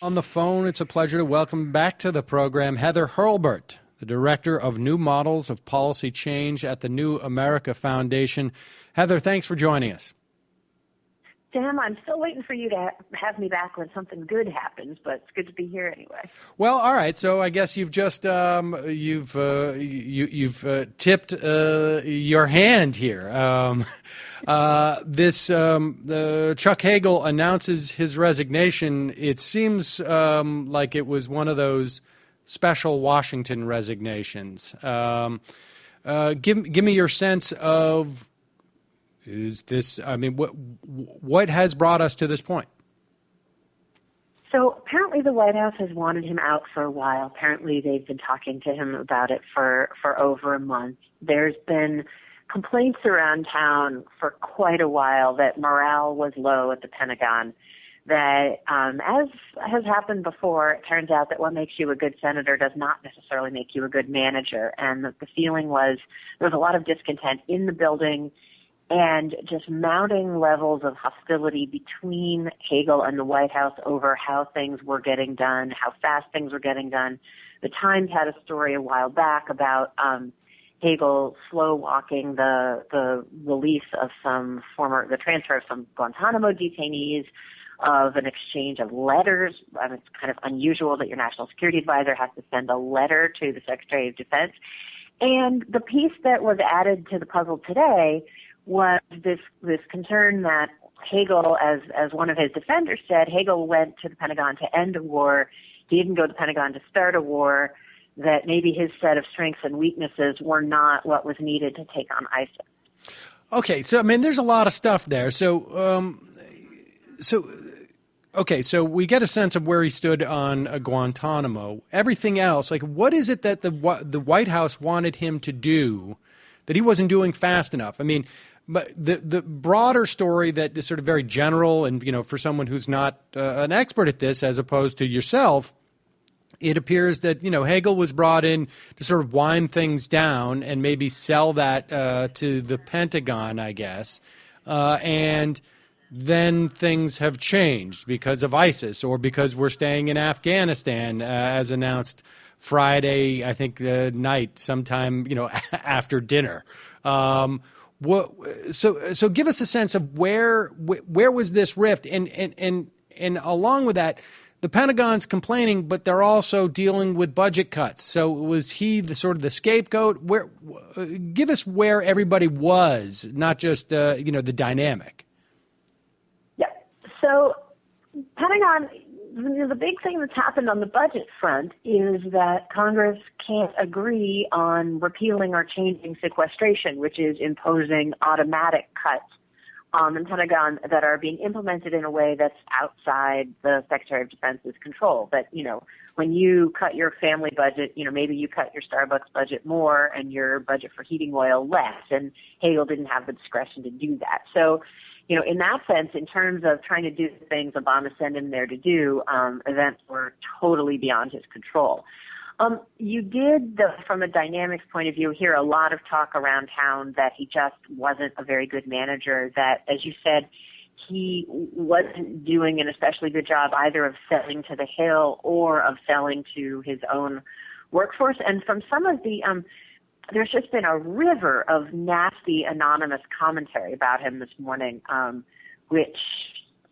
On the phone, it's a pleasure to welcome back to the program Heather Hurlburt, the Director of New Models of Policy Change at the New America Foundation. Heather, thanks for joining us. Sam, I'm still waiting for you to have me back when something good happens, but it's good to be here anyway. Well, all right. So I guess you've just tipped your hand here. Chuck Hagel announces his resignation. It seems like it was one of those special Washington resignations. Give me your sense of. Is this? I mean, what has brought us to this point? So apparently the White House has wanted him out for a while. Apparently they've been talking to him about it for over a month. There's been complaints around town for quite a while that morale was low at the Pentagon. That, as has happened before, it turns out that what makes you a good senator does not necessarily make you a good manager. And the feeling was there was a lot of discontent in the building and just mounting levels of hostility between Hagel and the White House over how things were getting done, how fast things were getting done. The Times had a story a while back about Hagel slow walking the release of the transfer of some Guantanamo detainees, of an exchange of letters. It's kind of unusual that your national security advisor has to send a letter to the Secretary of Defense. And the piece that was added to the puzzle today was this concern that Hagel, as one of his defenders said, Hagel went to the Pentagon to end a war. He didn't go to the Pentagon to start a war, that maybe his set of strengths and weaknesses were not what was needed to take on ISIS. Okay, so, I mean, there's a lot of stuff there. So we get a sense of where he stood on Guantanamo. Everything else, like, what is it that the White House wanted him to do that he wasn't doing fast enough? I mean, but the broader story that is sort of very general and, for someone who's not an expert at this as opposed to yourself, it appears that, Hagel was brought in to sort of wind things down and maybe sell that to the Pentagon, I guess. And then things have changed because of ISIS or because we're staying in Afghanistan, as announced Friday, I think, night, sometime, after dinner. So give us a sense of where was this rift, and along with that, the Pentagon's complaining, but they're also dealing with budget cuts. So was he the sort of the scapegoat? Give us where everybody was, not just the dynamic. Yeah. So Pentagon. The big thing that's happened on the budget front is that Congress can't agree on repealing or changing sequestration, which is imposing automatic cuts on the Pentagon that are being implemented in a way that's outside the Secretary of Defense's control. But, when you cut your family budget, maybe you cut your Starbucks budget more and your budget for heating oil less. And Hagel didn't have the discretion to do that. So, in that sense, in terms of trying to do the things Obama sent him there to do, events were totally beyond his control. You did, from a dynamics point of view, hear a lot of talk around town that he just wasn't a very good manager, that, as you said, he wasn't doing an especially good job either of selling to the Hill or of selling to his own workforce. And from some of the there's just been a river of nasty anonymous commentary about him this morning, which,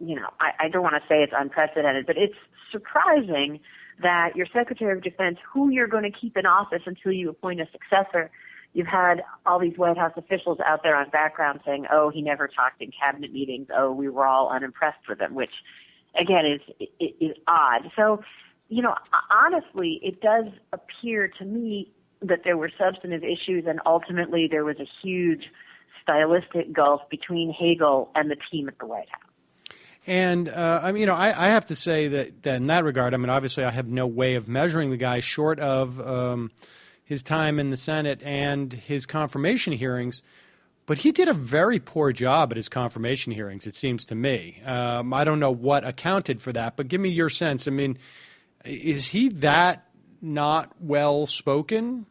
I don't want to say it's unprecedented, but it's surprising that your Secretary of Defense, who you're going to keep in office until you appoint a successor, you've had all these White House officials out there on background saying, oh, he never talked in cabinet meetings, oh, we were all unimpressed with him, which, again, is odd. So, honestly, it does appear to me that there were substantive issues, and ultimately there was a huge stylistic gulf between Hagel and the team at the White House. And, I have to say that in that regard, obviously I have no way of measuring the guy short of his time in the Senate and his confirmation hearings, but he did a very poor job at his confirmation hearings, it seems to me. I don't know what accounted for that, but give me your sense. Is he that not well-spoken?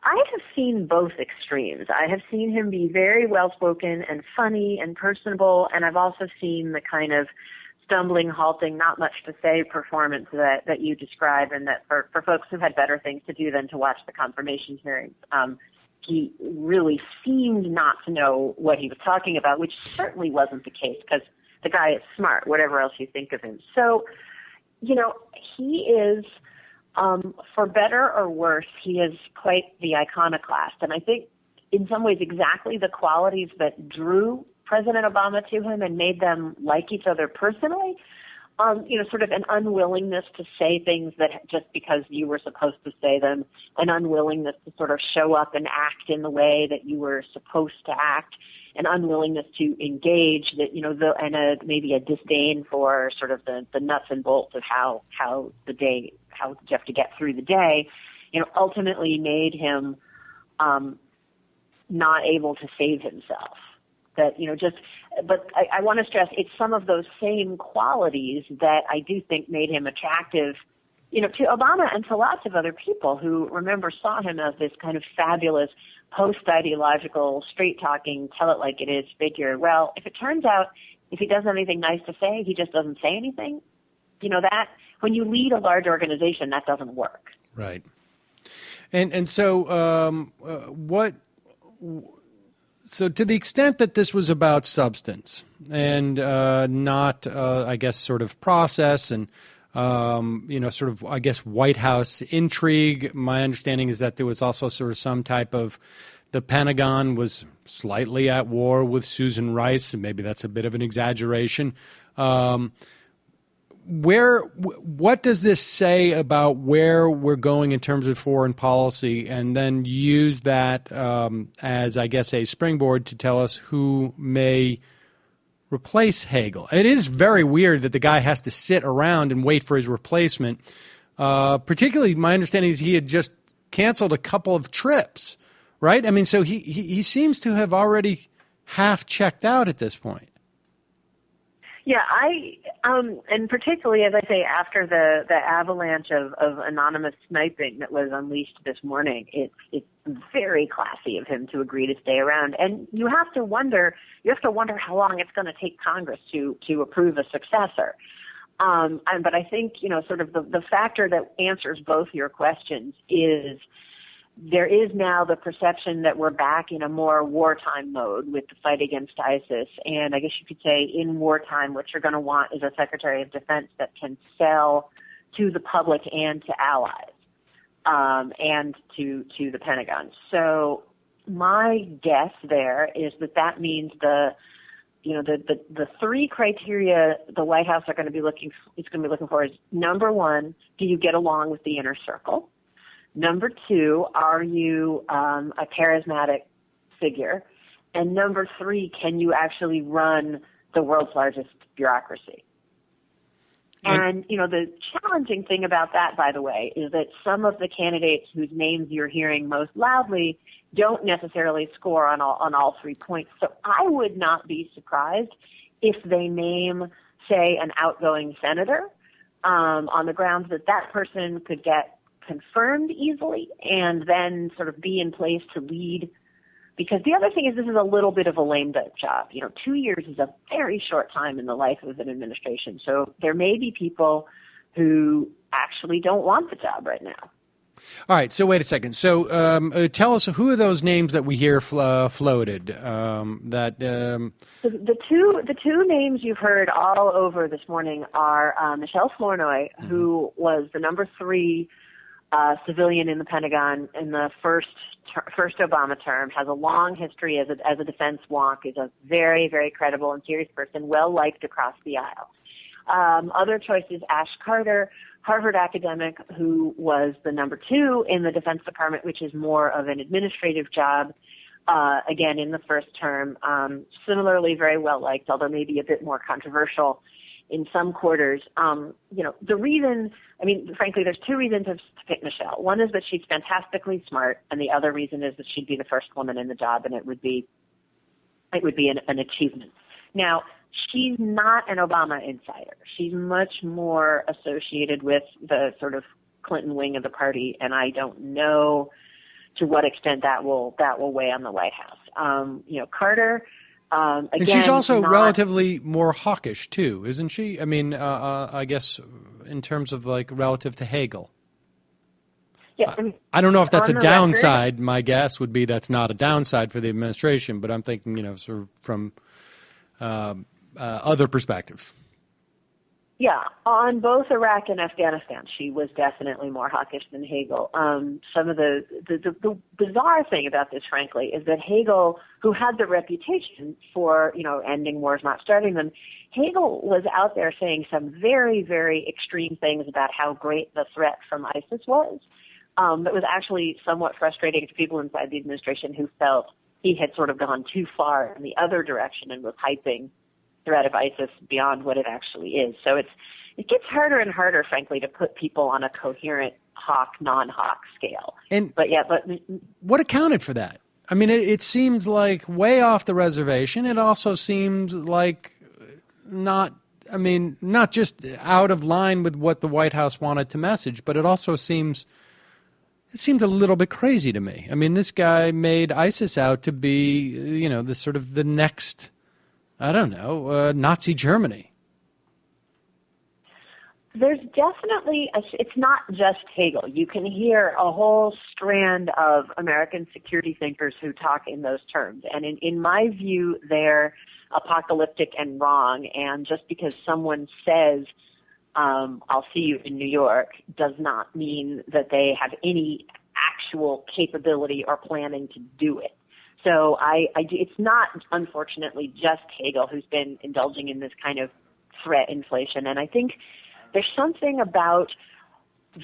I have seen both extremes. I have seen him be very well-spoken and funny and personable, and I've also seen the kind of stumbling, halting, not much to say performance that you describe, and that for folks who had better things to do than to watch the confirmation hearings, he really seemed not to know what he was talking about, which certainly wasn't the case because the guy is smart, whatever else you think of him. So, he is, for better or worse, he is quite the iconoclast. And I think in some ways exactly the qualities that drew President Obama to him and made them like each other personally, sort of an unwillingness to say things that just because you were supposed to say them, an unwillingness to sort of show up and act in the way that you were supposed to act, an unwillingness to engage, that maybe a disdain for sort of the nuts and bolts of how you have to get through the day, ultimately made him not able to save himself. But I want to stress it's some of those same qualities that I do think made him attractive, to Obama and to lots of other people who, remember, saw him as this kind of fabulous post-ideological, straight-talking, tell-it-like-it-is figure. Well, if it turns out if he doesn't have anything nice to say, he just doesn't say anything, that when you lead a large organization, that doesn't work. Right. And so So to the extent that this was about substance and not, I guess, sort of process and, sort of, I guess, White House intrigue, my understanding is that there was also sort of some type of the Pentagon was slightly at war with Susan Rice, and maybe that's a bit of an exaggeration. What does this say about where we're going in terms of foreign policy, and then use that as, I guess, a springboard to tell us who may replace Hagel? It is very weird that the guy has to sit around and wait for his replacement. Particularly, my understanding is he had just canceled a couple of trips, right? I mean, so he seems to have already half checked out at this point. Yeah, and particularly, as I say, after the avalanche of anonymous sniping that was unleashed this morning, it's very classy of him to agree to stay around. And you have to wonder how long it's going to take Congress to approve a successor. But I think, sort of the factor that answers both your questions is there is now the perception that we're back in a more wartime mode with the fight against ISIS. And I guess you could say in wartime, what you're going to want is a Secretary of Defense that can sell to the public and to allies, and to the Pentagon. So my guess there is that means the three criteria the White House is going to be looking for is, number one, do you get along with the inner circle? Number two, are you a charismatic figure? And number three, can you actually run the world's largest bureaucracy? And, the challenging thing about that, by the way, is that some of the candidates whose names you're hearing most loudly don't necessarily score on all 3 points. So I would not be surprised if they name, say, an outgoing senator on the grounds that person could get confirmed easily and then sort of be in place to lead. Because the other thing is this is a little bit of a lame duck job. 2 years is a very short time in the life of an administration. So there may be people who actually don't want the job right now. All right. So wait a second. So tell us, who are those names that we hear floated? The two names you've heard all over this morning are Michele Flournoy, who was the number 3 civilian in the Pentagon in the first Obama term, has a long history as a defense wonk, is a very, very credible and serious person, well liked across the aisle. Other choices: Ash Carter, Harvard academic, who was the number 2 in the Defense Department, which is more of an administrative job, again in the first term. Similarly, very well liked, although maybe a bit more controversial in some quarters. The reason, frankly, there's 2 reasons to pick Michele. One is that she's fantastically smart, and the other reason is that she'd be the first woman in the job, and it would be an achievement. Now, she's not an Obama insider. She's much more associated with the sort of Clinton wing of the party, and I don't know to what extent that will weigh on the White House. Carter Again, and she's also relatively more hawkish too, isn't she? I mean, I guess in terms of like relative to Hagel. Yeah, I mean, I don't know if that's a downside. Record, My guess would be that's not a downside for the administration, but I'm thinking, sort of from other perspective. Yeah, on both Iraq and Afghanistan, she was definitely more hawkish than Hagel. Some of the bizarre thing about this, frankly, is that Hagel, who had the reputation for, ending wars, not starting them, Hagel was out there saying some very, very extreme things about how great the threat from ISIS was. That was actually somewhat frustrating to people inside the administration who felt he had sort of gone too far in the other direction and was hyping threat of ISIS beyond what it actually is. So it gets harder and harder, frankly, to put people on a coherent hawk, non-hawk scale. But what accounted for that? I mean, it seemed like way off the reservation. It also seemed like not just out of line with what the White House wanted to message, but it also seemed a little bit crazy to me. I mean, this guy made ISIS out to be, the sort of the next, I don't know, Nazi Germany. There's definitely, it's not just Hagel. You can hear a whole strand of American security thinkers who talk in those terms. And in my view, they're apocalyptic and wrong. And just because someone says, I'll see you in New York, does not mean that they have any actual capability or planning to do it. So it's not, unfortunately, just Hagel who's been indulging in this kind of threat inflation. And I think there's something about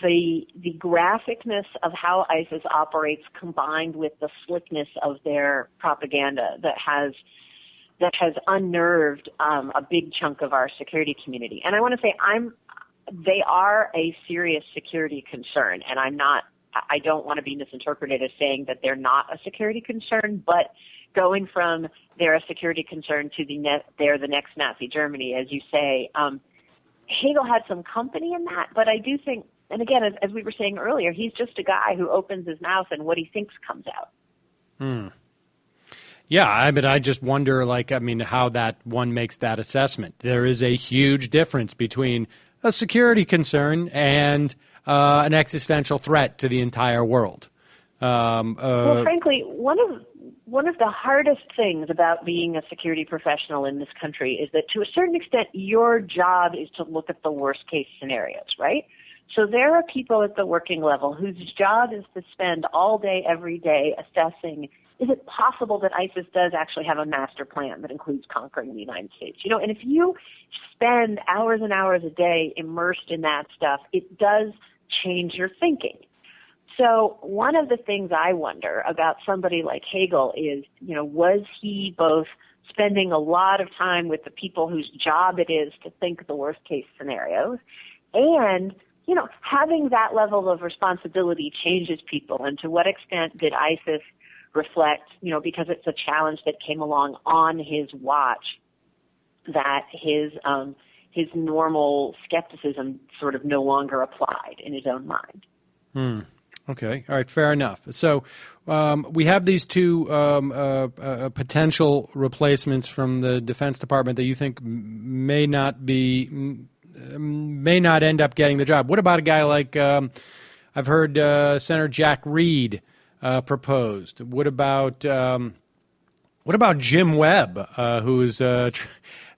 the graphicness of how ISIS operates combined with the slickness of their propaganda that has unnerved a big chunk of our security community. And I want to say they are a serious security concern, and I don't want to be misinterpreted as saying that they're not a security concern, but going from they're a security concern to they're the next Nazi Germany, as you say, Hagel had some company in that, but I do think, and again, as we were saying earlier, he's just a guy who opens his mouth and what he thinks comes out. Yeah, I just wonder, how that one makes that assessment. There is a huge difference between a security concern and an existential threat to the entire world. Well, frankly, one of the hardest things about being a security professional in this country is that to a certain extent, your job is to look at the worst case scenarios, right? So there are people at the working level whose job is to spend all day, every day assessing, is it possible that ISIS does actually have a master plan that includes conquering the United States? And if you spend hours and hours a day immersed in that stuff, it does change your thinking. So one of the things I wonder about somebody like Hagel is, was he both spending a lot of time with the people whose job it is to think the worst case scenarios, and, having that level of responsibility changes people, and to what extent did ISIS reflect, because it's a challenge that came along on his watch, that his normal skepticism sort of no longer applied in his own mind. Okay. All right. Fair enough. So we have these two potential replacements from the Defense Department that you think may not end up getting the job. What about a guy like I've heard Senator Jack Reed proposed? What about Jim Webb, who's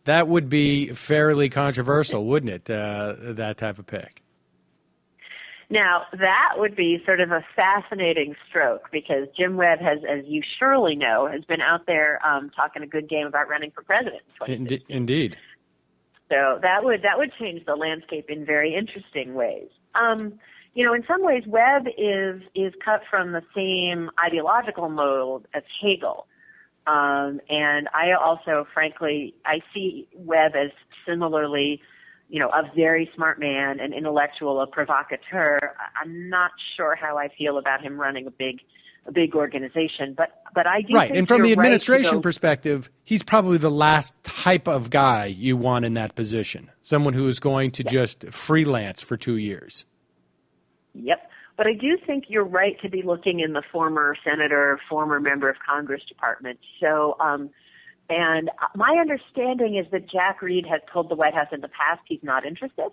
that would be fairly controversial, wouldn't it? That type of pick. Now, that would be sort of a fascinating stroke because Jim Webb has, as you surely know, has been out there talking a good game about running for president. Indeed. So that would change the landscape in very interesting ways. In some ways, Webb is cut from the same ideological mold as Hagel. And I also, frankly, I see Webb as similarly a very smart man, an intellectual, a provocateur. I'm not sure how I feel about him running a big organization, but I do. Right, think and from the administration right perspective, he's probably the last type of guy you want in that position. Someone who is going to just freelance for 2 years. Yep. But I do think you're right to be looking in the former senator, former member of Congress department. So And my understanding is that Jack Reed has told the White House in the past he's not interested.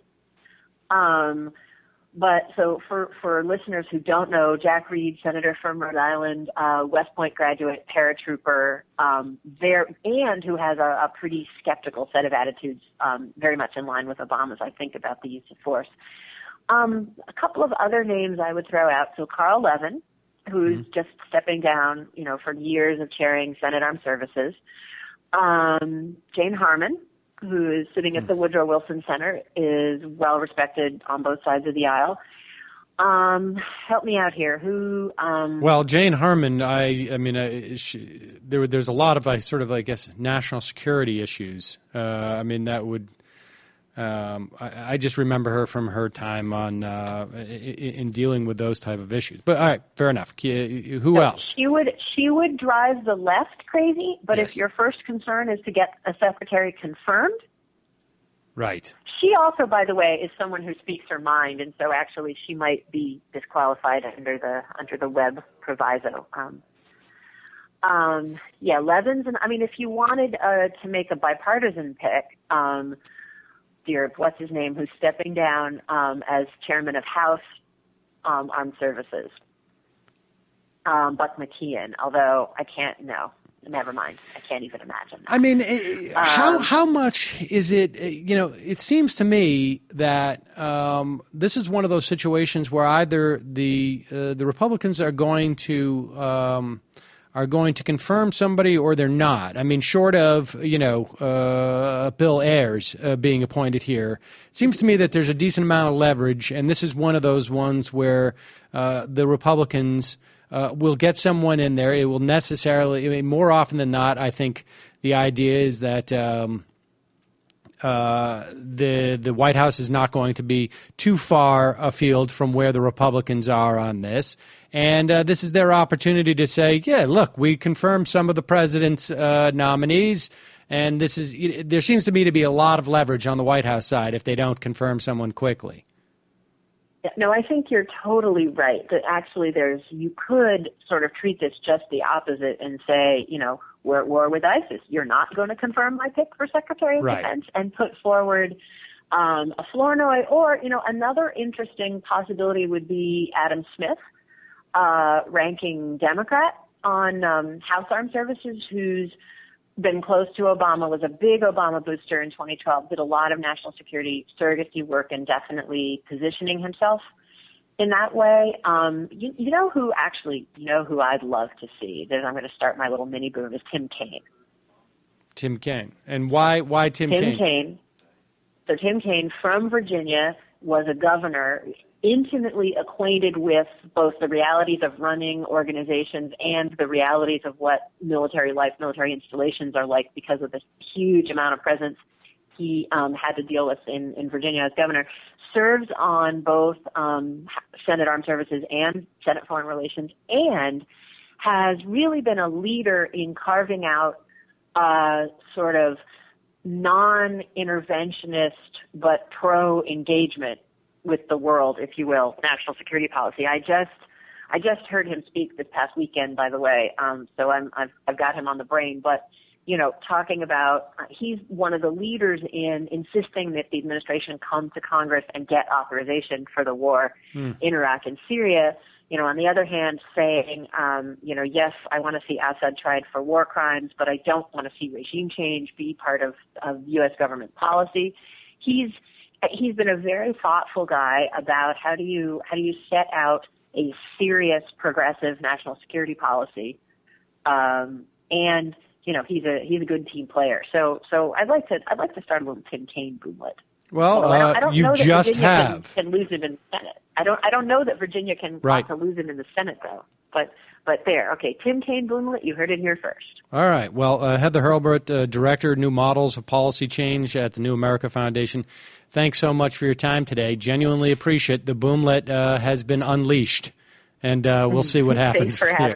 But so for listeners who don't know, Jack Reed, senator from Rhode Island, West Point graduate, paratrooper, and who has a pretty skeptical set of attitudes, very much in line with Obama's, I think, about the use of force. A couple of other names I would throw out. So Carl Levin, who's just stepping down, for years of chairing Senate Armed Services. Jane Harman, who is sitting at the Woodrow Wilson Center, is well respected on both sides of the aisle. Help me out here. Who? Well, Jane Harman, there's a lot of I guess national security issues. That would. I just remember her from her time on in dealing with those type of issues. But all right, fair enough. Who else? She would drive the left crazy. But yes. If your first concern is to get a secretary confirmed, right? She also, by the way, is someone who speaks her mind, and so actually she might be disqualified under the Webb proviso. Levin's, and if you wanted to make a bipartisan pick. What's his name, who's stepping down as chairman of House Armed Services, Buck McKeon, although never mind. I can't even imagine that. How much is it, it seems to me that this is one of those situations where either the Republicans are going to confirm somebody or they're not. Short of, Bill Ayers being appointed here, it seems to me that there's a decent amount of leverage, and this is one of those ones where the Republicans will get someone in there. It will necessarily, more often than not, I think the idea is that the White House is not going to be too far afield from where the Republicans are on this. And this is their opportunity to say, yeah, look, we confirmed some of the president's nominees, and there seems to me to be a lot of leverage on the White House side if they don't confirm someone quickly. No, I think you're totally right. That actually you could sort of treat this just the opposite and say, we're at war with ISIS. You're not going to confirm my pick for Secretary of Defense and put forward a Flournoy. Or, another interesting possibility would be Adam Smith, ranking Democrat on House Armed Services, who's been close to Obama, was a big Obama booster in 2012, did a lot of national security surrogacy work and definitely positioning himself in that way. You know who I'd love to see? I'm going to start my little mini boom, is Tim Kaine. Tim Kaine. And why Tim Kaine? Tim Kaine. So Tim Kaine from Virginia was a governor, intimately acquainted with both the realities of running organizations and the realities of what military life, military installations are like because of the huge amount of presence he had to deal with in Virginia as governor. Serves on both Senate Armed Services and Senate Foreign Relations, and has really been a leader in carving out sort of non-interventionist but pro-engagement with the world, if you will, national security policy. I just heard him speak this past weekend, by the way. So I've got him on the brain, but talking about he's one of the leaders in insisting that the administration come to Congress and get authorization for the war in Iraq and Syria. On the other hand, saying, yes, I want to see Assad tried for war crimes, but I don't want to see regime change be part of U.S. government policy. He's been a very thoughtful guy about how do you set out a serious progressive national security policy, and he's a good team player. So I'd like to start a little Tim Kaine boomlet. Well, I don't you know that just Virginia have can lose him in the Senate. I don't know that Virginia can to lose him in the Senate though. But there, okay, Tim Kaine boomlet. You heard it here first. All right. Well, Heather Hurlburt, Director, New Models of Policy Change at the New America Foundation. Thanks so much for your time today. Genuinely appreciate the boomlet has been unleashed, and we'll see what happens. Thanks for having me.